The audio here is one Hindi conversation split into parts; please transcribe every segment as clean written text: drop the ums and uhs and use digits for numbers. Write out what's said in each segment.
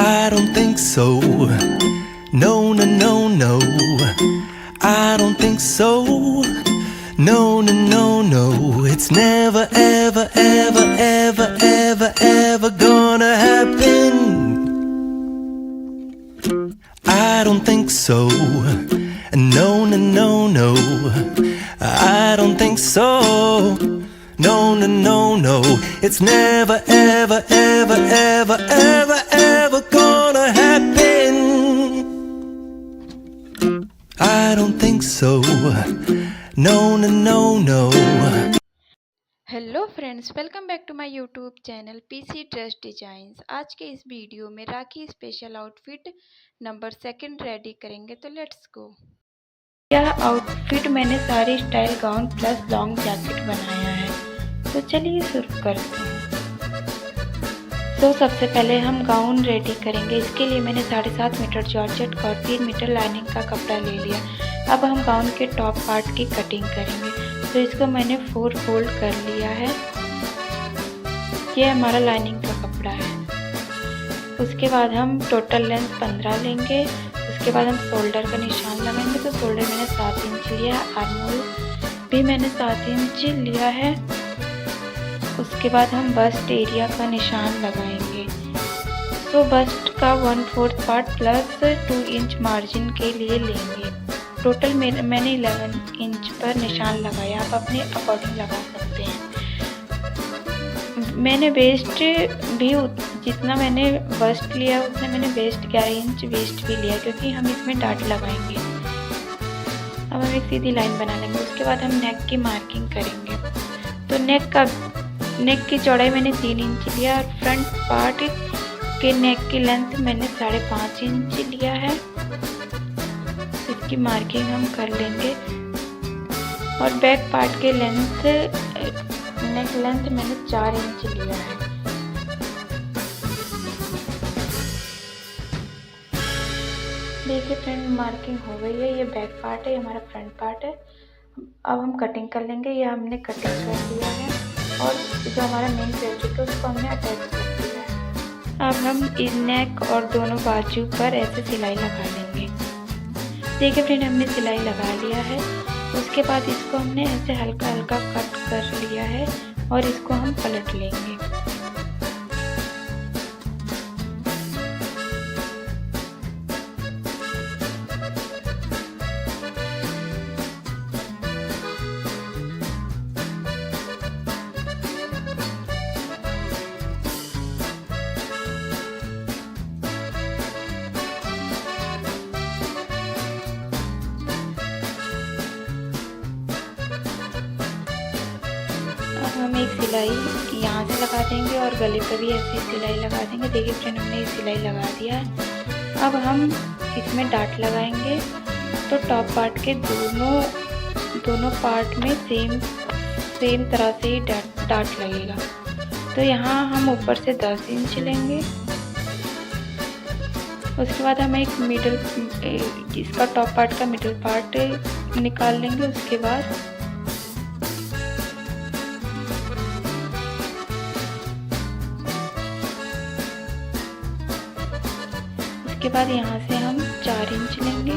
I don't think so. No, no, no, no. I don't think so. No, no, no, no. It's never, ever, ever, ever, ever, ever gonna happen. I don't think so. No, no, no, no. I don't think so. No, no, no, no. It's never, ever, ever, ever, ever, ever gonna happen. I don't think so. No, no, no, no. Hello friends, welcome back to my YouTube channel PC dress designs. आज के इस वीडियो में Rakhi special outfit number 2 ready करेंगे, तो लेट्स गो। यह आउटफिट मैंने sari style gown plus long jacket बनाया है, तो चलिए शुरू करते हैं। तो सबसे पहले हम गाउन रेडी करेंगे। इसके लिए मैंने 7.5 मीटर जॉर्जेट का और 3 मीटर लाइनिंग का कपड़ा ले लिया। अब हम गाउन के टॉप पार्ट की कटिंग करेंगे। तो इसको मैंने 4 फोल्ड कर लिया है। ये हमारा लाइनिंग का कपड़ा है। उसके बाद हम टोटल लेंथ 15 लेंगे। उसके बाद हम शोल्डर का निशान लगाएंगे। तो शोल्डर मैंने 7 इंच लिया है। आर्मोल भी मैंने 7 इंच लिया है। उसके बाद हम बस्ट एरिया का निशान लगाएंगे। तो बस्ट का 1/4 पार्ट प्लस 2 इंच मार्जिन के लिए लेंगे। टोटल मैंने 11 इंच पर निशान लगाया। आप अपने अकॉर्डिंग लगा सकते हैं। मैंने वेस्ट भी जितना मैंने बस्ट लिया उतना मैंने वेस्ट 11 इंच वेस्ट भी लिया, क्योंकि हम इसमें डाट लगाएंगे। अब हम एक सीधी लाइन बना लेंगे। उसके बाद हम नेक की मार्किंग करेंगे। तो नेक की चौड़ाई मैंने 3 इंच लिया और फ्रंट पार्ट के नेक की लेंथ मैंने 5.5 इंच लिया है। इसकी मार्किंग हम कर लेंगे। और बैक पार्ट के नेक लेंथ मैंने 4 इंच लिया है। देखिए फ्रेंड, मार्किंग हो गई है। ये बैक पार्ट है, हमारा फ्रंट पार्ट है। अब हम कटिंग कर लेंगे। ये हमने कटिंग कर लिया है और जो हमारा मेन फैब्रिक है उसको हमने अटैच कर दिया है। अब हम इस नेक और दोनों बाजू पर ऐसे सिलाई लगा लेंगे। देखिए फ्रेंड, हमने सिलाई लगा लिया है। उसके बाद इसको हमने ऐसे हल्का हल्का कट कर लिया है और इसको हम पलट लेंगे। हम एक सिलाई यहाँ से लगा देंगे और गले पर भी ऐसे सिलाई लगा देंगे। देखिए फ्रेंड, हमने ये सिलाई लगा दिया है। अब हम इसमें डाट लगाएंगे। तो टॉप पार्ट के दोनों पार्ट में सेम तरह से ही डाट लगेगा। तो यहाँ हम ऊपर से 10 इंच लेंगे। उसके बाद हम एक इसका टॉप पार्ट का मिडिल पार्ट निकाल लेंगे। उसके बाद यहाँ से हम 4 इंच लेंगे।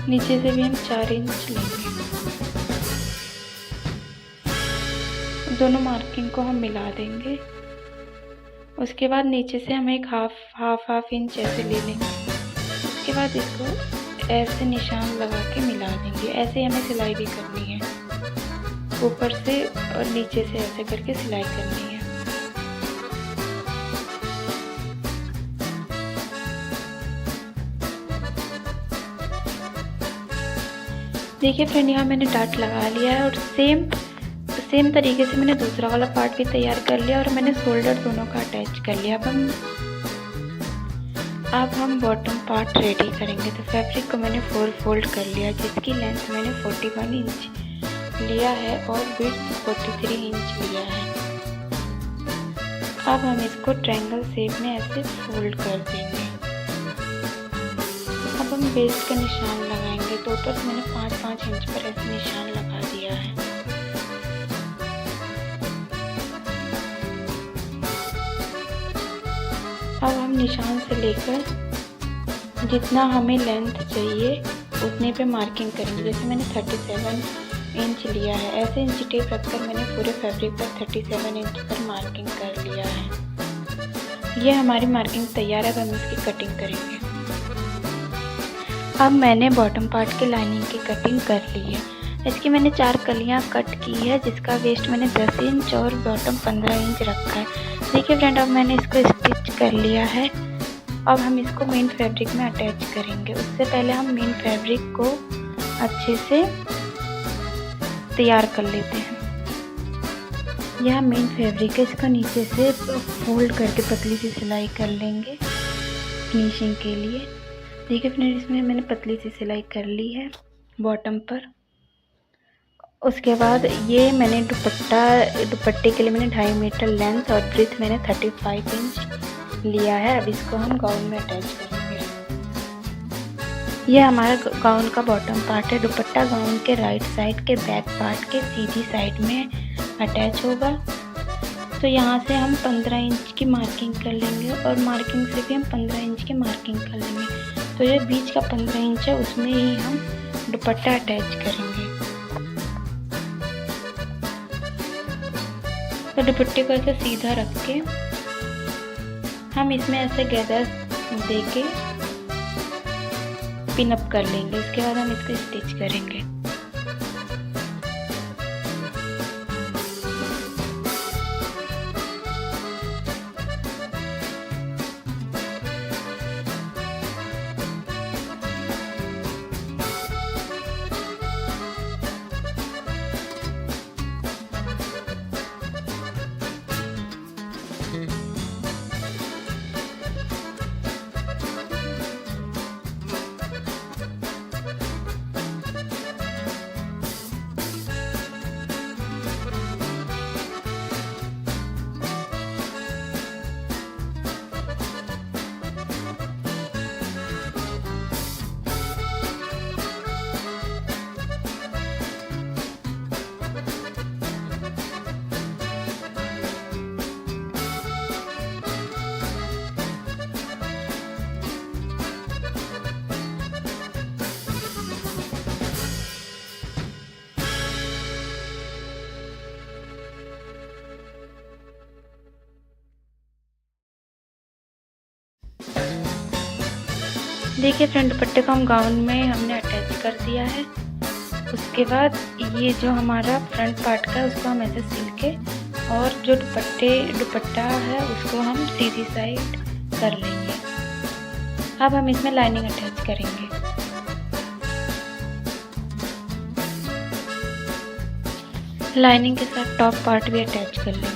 नीचे से भी हम 4 इंच लेंगे। दोनों मार्किंग को हम मिला देंगे। उसके बाद नीचे से हम एक हाफ इंच ऐसे ले लेंगे। उसके बाद इसको ऐसे निशान लगा के मिला देंगे। ऐसे हमें सिलाई भी करनी है, ऊपर से और नीचे से ऐसे करके सिलाई करनी है। देखिए फ्रेंड, यहाँ मैंने डाट लगा लिया है और सेम तरीके से मैंने दूसरा वाला पार्ट भी तैयार कर लिया और मैंने शोल्डर दोनों का अटैच कर लिया। अब हम बॉटम पार्ट रेडी करेंगे। तो फैब्रिक को मैंने 4 फोल्ड कर लिया, जिसकी लेंथ मैंने 41 इंच लिया है और विड्थ 43 इंच लिया है। अब हम इसको ट्रायंगल शेप में ऐसे फोल्ड कर देंगे। वेस्ट का निशान लगाएंगे। तो ऊपर से मैंने 5-5 इंच पर ऐसे निशान लगा दिया है। अब हम निशान से लेकर जितना हमें लेंथ चाहिए उतने पे मार्किंग करेंगे। जैसे मैंने 37 इंच लिया है, ऐसे इंच टेप रखकर मैंने पूरे फैब्रिक पर 37 इंच पर मार्किंग कर लिया है। ये हमारी मार्किंग तैयार है। अब हम इसकी कटिंग करेंगे। अब मैंने बॉटम पार्ट के लाइनिंग की कटिंग कर ली है। इसकी मैंने 4 कलियां कट की है, जिसका वेस्ट मैंने 10 इंच और बॉटम 15 इंच रखा है। देखिए फ्रेंड, अब मैंने इसको स्टिच कर लिया है। अब हम इसको मेन फैब्रिक में अटैच करेंगे। उससे पहले हम मेन फैब्रिक को अच्छे से तैयार कर लेते हैं। यह मेन फैब्रिक है, इसका नीचे से फोल्ड करके पतली सी सिलाई कर लेंगे फिनिशिंग के लिए। देखिए फ्रेंड, इसमें मैंने पतली सी सिलाई कर ली है बॉटम पर। उसके बाद ये मैंने दुपट्टे के लिए मैंने 2.5 मीटर लेंथ और ब्रेथ मैंने 35 इंच लिया है। अब इसको हम गाउन में अटैच करेंगे। यह हमारा गाउन का बॉटम पार्ट है। दुपट्टा गाउन के राइट साइड के बैक पार्ट के सीधी साइड में अटैच होगा। तो यहाँ से हम 15 इंच की मार्किंग कर लेंगे और मार्किंग से भी हम 15 इंच की मार्किंग कर लेंगे। तो ये बीच का 15 इंच है, उसमें ही हम दुपट्टा अटैच करेंगे। तो दुपट्टे को ऐसे सीधा रख के हम इसमें ऐसे गैदर देके पिन अप कर लेंगे। उसके बाद हम इसको स्टिच करेंगे। देखिए फ्रंट दुपट्टे को हम गाउन में हमने अटैच कर दिया है। उसके बाद ये जो हमारा फ्रंट पार्ट का है उसको हम ऐसे सिल के और जो दुपट्टा है उसको हम सीधी साइड कर लेंगे। अब हम इसमें लाइनिंग अटैच करेंगे। लाइनिंग के साथ टॉप पार्ट भी अटैच कर लेंगे।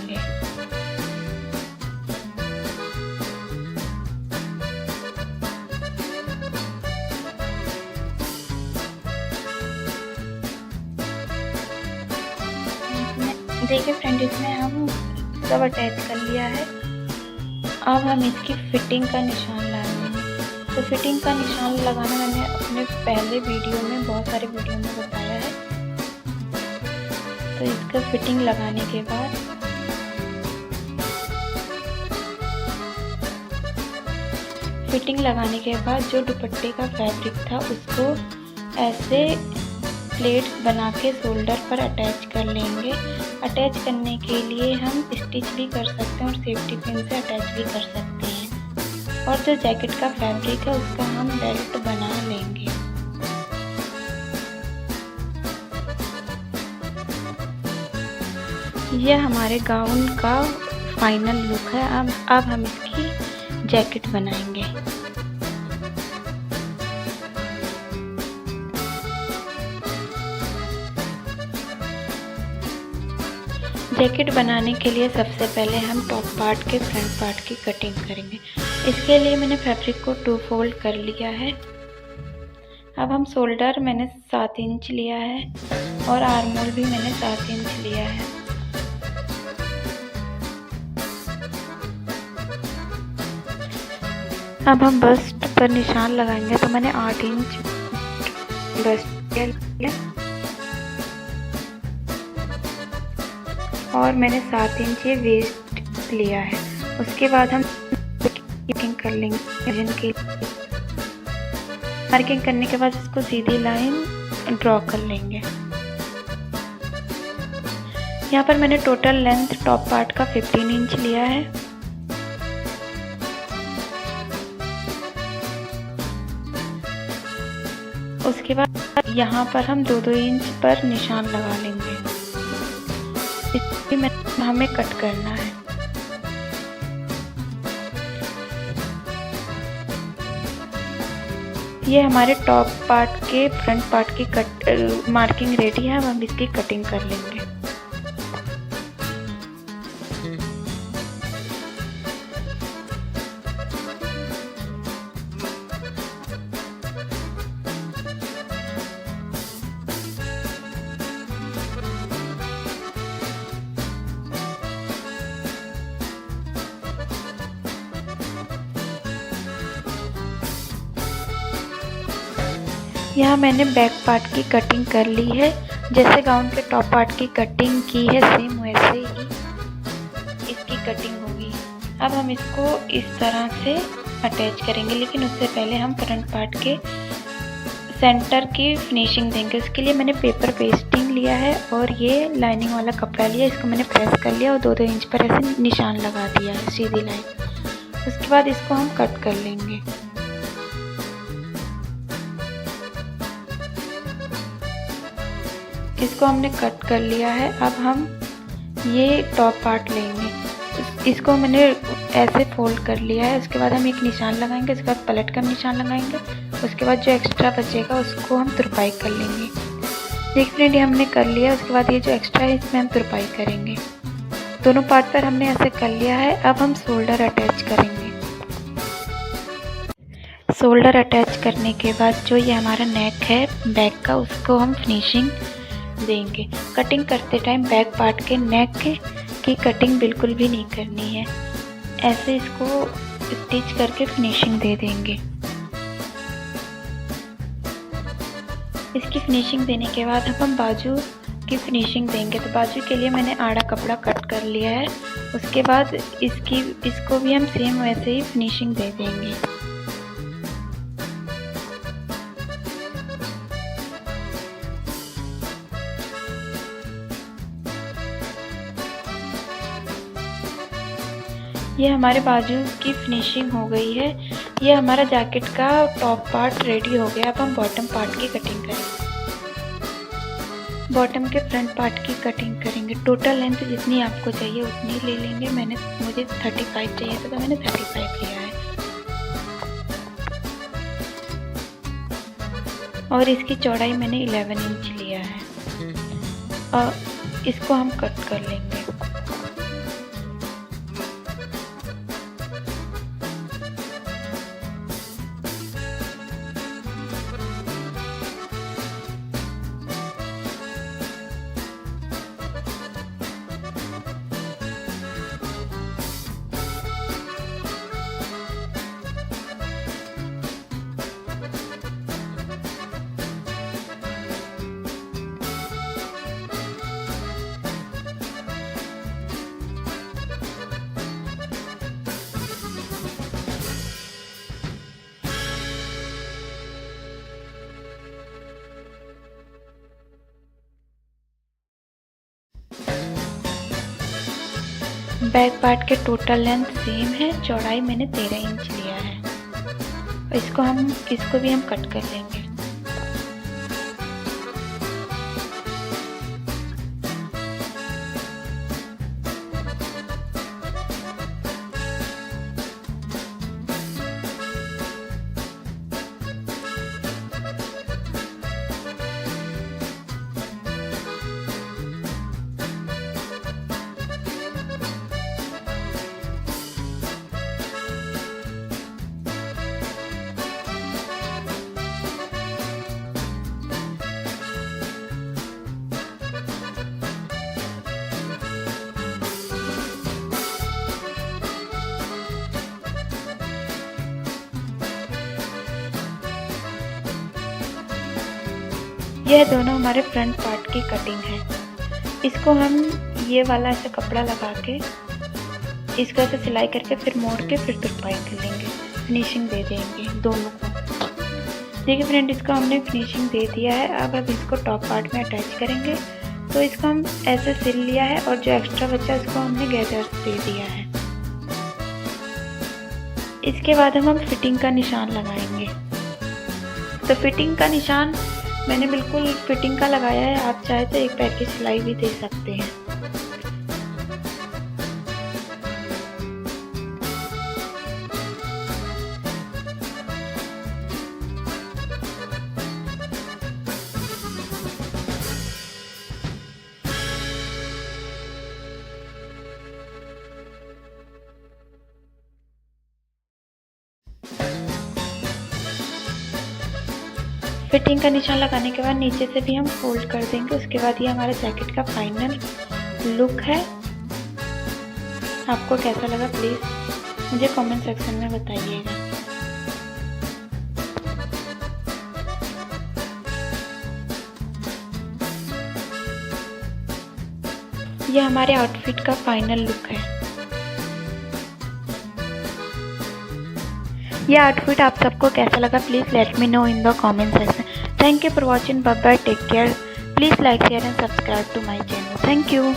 देखिए फ्रेंड, इसमें हम सब अटैच कर लिया है। अब हम इसकी फिटिंग का निशान लगाएंगे। तो फिटिंग का निशान लगाना मैंने अपने पहले वीडियो में, बहुत सारे वीडियो में बताया है। तो इसका फिटिंग लगाने के बाद जो दुपट्टे का फैब्रिक था उसको ऐसे प्लेट बना के शोल्डर पर अटैच कर लेंगे। अटैच करने के लिए हम स्टिच भी कर सकते हैं और सेफ्टी पिन से अटैच भी कर सकते हैं। और जो जैकेट का फैब्रिक है उसका हम बेल्ट बना लेंगे। यह हमारे गाउन का फाइनल लुक है। अब हम इसकी जैकेट बनाएंगे। जैकेट बनाने के लिए सबसे पहले हम टॉप पार्ट के फ्रंट पार्ट की कटिंग करेंगे। इसके लिए मैंने फैब्रिक को 2 फोल्ड कर लिया है। अब हम शोल्डर मैंने 7 इंच लिया है और आर्म होल भी मैंने 7 इंच लिया है। अब हम बस्ट पर निशान लगाएंगे, तो मैंने 8 इंच बस्ट लिया और मैंने 7 इंच ये वेस्ट लिया है। उसके बाद हम मार्किंग कर लेंगे। जिनकी मार्किंग करने के बाद इसको सीधी लाइन ड्रॉ कर लेंगे। यहाँ पर मैंने टोटल लेंथ टॉप पार्ट का 15 इंच लिया है। उसके बाद यहाँ पर हम 2-2 इंच पर निशान लगा लेंगे। इसमें हमें कट करना है। ये हमारे टॉप पार्ट के फ्रंट पार्ट की कट मार्किंग रेडी है। अब हम इसकी कटिंग कर लेंगे। यहाँ मैंने बैक पार्ट की कटिंग कर ली है। जैसे गाउन के टॉप पार्ट की कटिंग की है सेम वैसे ही इसकी कटिंग होगी। अब हम इसको इस तरह से अटैच करेंगे, लेकिन उससे पहले हम फ्रंट पार्ट के सेंटर की फिनिशिंग देंगे। उसके लिए मैंने पेपर पेस्टिंग लिया है और ये लाइनिंग वाला कपड़ा लिया। इसको मैंने प्रेस कर लिया और 2-2 इंच पर ऐसे निशान लगा दिया है सीधी लाइन। उसके बाद इसको हम कट कर लेंगे। इसको हमने कट कर लिया है। अब हम ये टॉप पार्ट लेंगे। इसको मैंने ऐसे फोल्ड कर लिया है। उसके बाद हम एक निशान लगाएंगे, उसके बाद पलट कर निशान लगाएंगे। उसके बाद जो एक्स्ट्रा बचेगा उसको हम तुरपाई कर लेंगे। देखिए फ्रेंड, ये हमने कर लिया। उसके बाद ये जो एक्स्ट्रा है इसमें हम तुरपाई करेंगे। दोनों पार्ट पर हमने ऐसे कर लिया है। अब हम शोल्डर अटैच करेंगे। शोल्डर अटैच करने के बाद जो ये हमारा नेक है बैक का, उसको हम फिनिशिंग देंगे। कटिंग करते टाइम बैक पार्ट के नेक की कटिंग बिल्कुल भी नहीं करनी है। ऐसे इसको स्टिच करके फिनिशिंग दे देंगे। इसकी फिनिशिंग देने के बाद हम बाजू की फिनिशिंग देंगे। तो बाजू के लिए मैंने आड़ा कपड़ा कट कर लिया है। उसके बाद इसको भी हम सेम वैसे ही फिनिशिंग दे देंगे। ये हमारे बाजू की फिनिशिंग हो गई है। ये हमारा जैकेट का टॉप पार्ट रेडी हो गया। अब हम बॉटम पार्ट की कटिंग करेंगे। बॉटम के फ्रंट पार्ट की कटिंग करेंगे। टोटल लेंथ जितनी आपको चाहिए उतनी ले लेंगे। मुझे 35 चाहिए था, तो मैंने 35 लिया है। और इसकी चौड़ाई मैंने 11 इंच लिया है और इसको हम कट कर लेंगे। बैक पार्ट के टोटल लेंथ सेम है। चौड़ाई मैंने 13 इंच लिया है। इसको भी हम कट कर लेंगे। यह दोनों हमारे फ्रंट पार्ट की कटिंग है। इसको हम ये वाला ऐसा कपड़ा लगा के इसको ऐसे सिलाई करके फिर मोड़ के फिर तुरपाई कर लेंगे, फिनिशिंग दे देंगे दोनों को। देखिए फ्रेंड, इसको हमने फिनिशिंग दे दिया है। अब इसको टॉप पार्ट में अटैच करेंगे। तो इसको हम ऐसे सिल लिया है और जो एक्स्ट्रा बचा उसको हमने गैदर्स दे दिया है। इसके बाद हम फिटिंग का निशान लगाएंगे। तो फिटिंग का निशान मैंने बिल्कुल फिटिंग का लगाया है, आप चाहे तो एक पैर की सिलाई भी दे सकते हैं। फिटिंग का निशान लगाने के बाद नीचे से भी हम फोल्ड कर देंगे। उसके बाद ये हमारा जैकेट का फाइनल लुक है। आपको कैसा लगा प्लीज़ मुझे कमेंट सेक्शन में बताइएगा। ये हमारे आउटफिट का फाइनल लुक है। ये आउटफिट आप सबको कैसा लगा please let me know in the comment section. Thank you for watching, bye bye, take care, please like share and subscribe to my channel. Thank you.